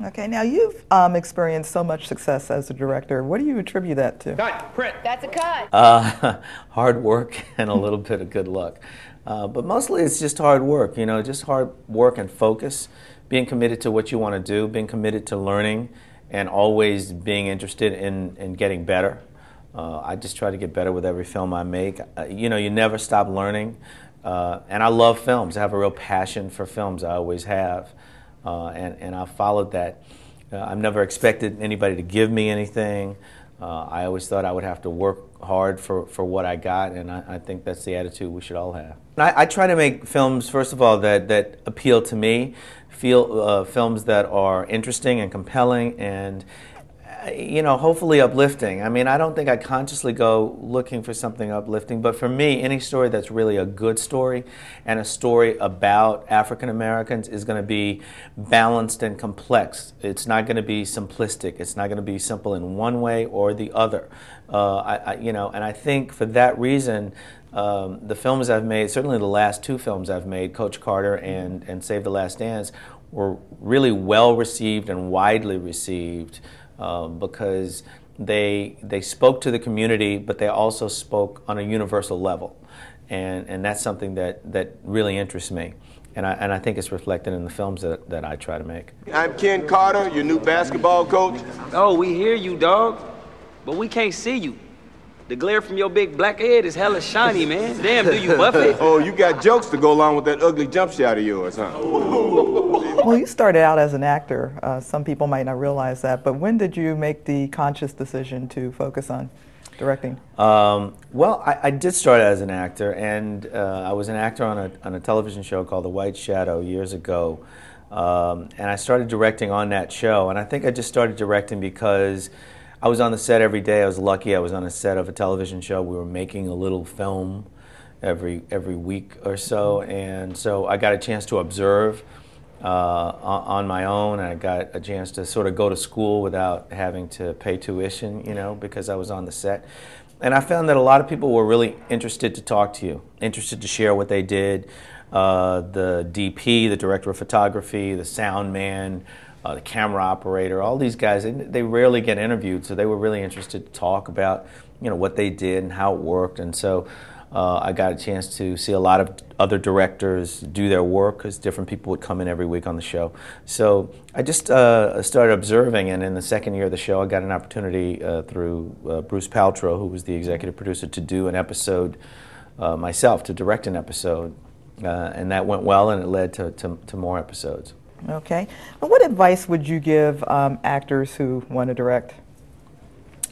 Okay, now you've experienced so much success as a director. What do you attribute that to? Cut. Print. That's a cut. Hard work and a little bit of good luck. But mostly it's just hard work, you know, just hard work and focus, being committed to what you want to do, being committed to learning, and always being interested in getting better. I just try to get better with every film I make. You know, you never stop learning. And I love films. I have a real passion for films. I always have. And I've followed that. I've never expected anybody to give me anything. I always thought I would have to work hard for what I got, and I think that's the attitude we should all have. I try to make films, first of all, that appeal to me, films that are interesting and compelling and, you know, hopefully uplifting. I mean, I don't think I consciously go looking for something uplifting, but for me, any story that's really a good story and a story about African Americans is going to be balanced and complex. It's not going to be simplistic. It's not going to be simple in one way or the other. You know, and I think for that reason, the films I've made, certainly the last two films I've made, Coach Carter and Save the Last Dance, were really well received and widely received. Because they spoke to the community, but they also spoke on a universal level, and that's something that really interests me, and I think it's reflected in the films that I try to make. I'm Ken Carter, your new basketball coach. Oh, we hear you, dog, but we can't see you. The glare from your big black head is hella shiny, man. Damn, do you buff it? Oh, you got jokes to go along with that ugly jump shot of yours, huh? Well, you started out as an actor. Some people might not realize that, but when did you make the conscious decision to focus on directing? Well, I did start as an actor, and I was an actor on a television show called The White Shadow years ago. And I started directing on that show, and I think I just started directing because I was on the set every day. I was lucky. I was on a set of a television show. We were making a little film every week or so, and so I got a chance to observe on my own. I got a chance to sort of go to school without having to pay tuition, you know, because I was on the set. And I found that a lot of people were really interested to talk to you, interested to share what they did. The DP, the director of photography, the sound man, the camera operator, all these guys, they rarely get interviewed, so they were really interested to talk about, you know, what they did and how it worked. And so I got a chance to see a lot of other directors do their work, because different people would come in every week on the show. So I just started observing, and in the second year of the show I got an opportunity through Bruce Paltrow, who was the executive producer, to do an episode myself, to direct an episode. And that went well, and it led to more episodes. Okay. And what advice would you give actors who want to direct?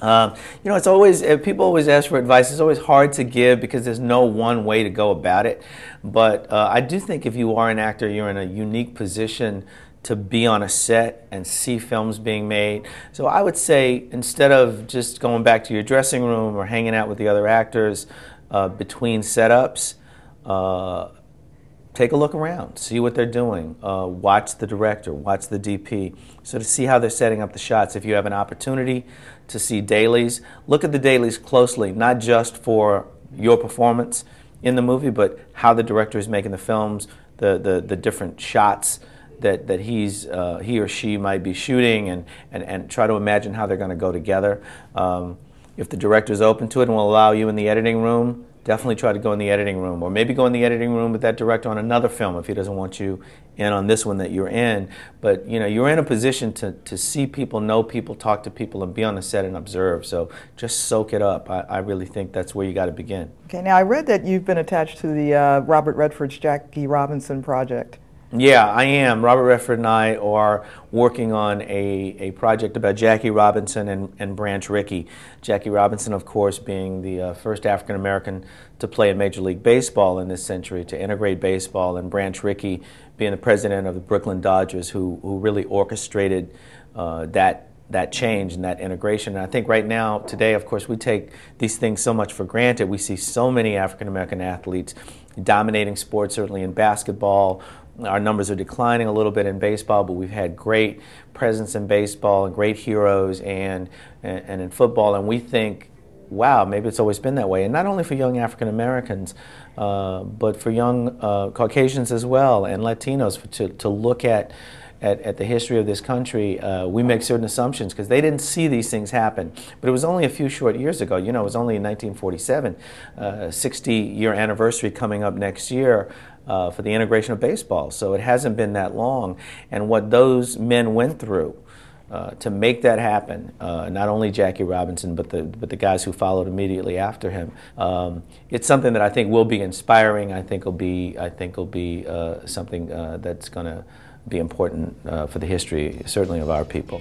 You know, it's always, people always ask for advice. It's always hard to give because there's no one way to go about it. But I do think if you are an actor, you're in a unique position to be on a set and see films being made. So I would say, instead of just going back to your dressing room or hanging out with the other actors between setups, take a look around, see what they're doing, watch the director, watch the DP, so to see how they're setting up the shots. If you have an opportunity to see dailies, look at the dailies closely, not just for your performance in the movie, but how the director is making the films, the different shots that he or she might be shooting, and try to imagine how they're going to go together. If the director is open to it and will allow you in the editing room, definitely try to go in the editing room, or maybe go in the editing room with that director on another film if he doesn't want you in on this one that you're in. But you know, you're in a position to see people, know people, talk to people, and be on the set and observe. So just soak it up. I really think that's where you got to begin. Okay, now I read that you've been attached to the Robert Redford's Jackie Robinson project. Yeah, I am. Robert Redford and I are working on a project about Jackie Robinson and Branch Rickey. Jackie Robinson, of course, being the first African American to play in Major League Baseball in this century, to integrate baseball, and Branch Rickey being the president of the Brooklyn Dodgers, who really orchestrated that change and that integration. And I think right now, today, of course, we take these things so much for granted. We see so many African American athletes dominating sports, certainly in basketball. Our numbers are declining a little bit in baseball, but we've had great presence in baseball and great heroes and in football. And we think, wow, maybe it's always been that way. And not only for young African Americans, but for young Caucasians as well, and Latinos, to look at at the history of this country, we make certain assumptions because they didn't see these things happen. But it was only a few short years ago. You know, it was only in 1947, 60-year anniversary coming up next year for the integration of baseball. So it hasn't been that long. And what those men went through to make that happen, not only Jackie Robinson, but the guys who followed immediately after him, it's something that I think will be inspiring. I think will be something that's going to be important for the history, certainly of our people.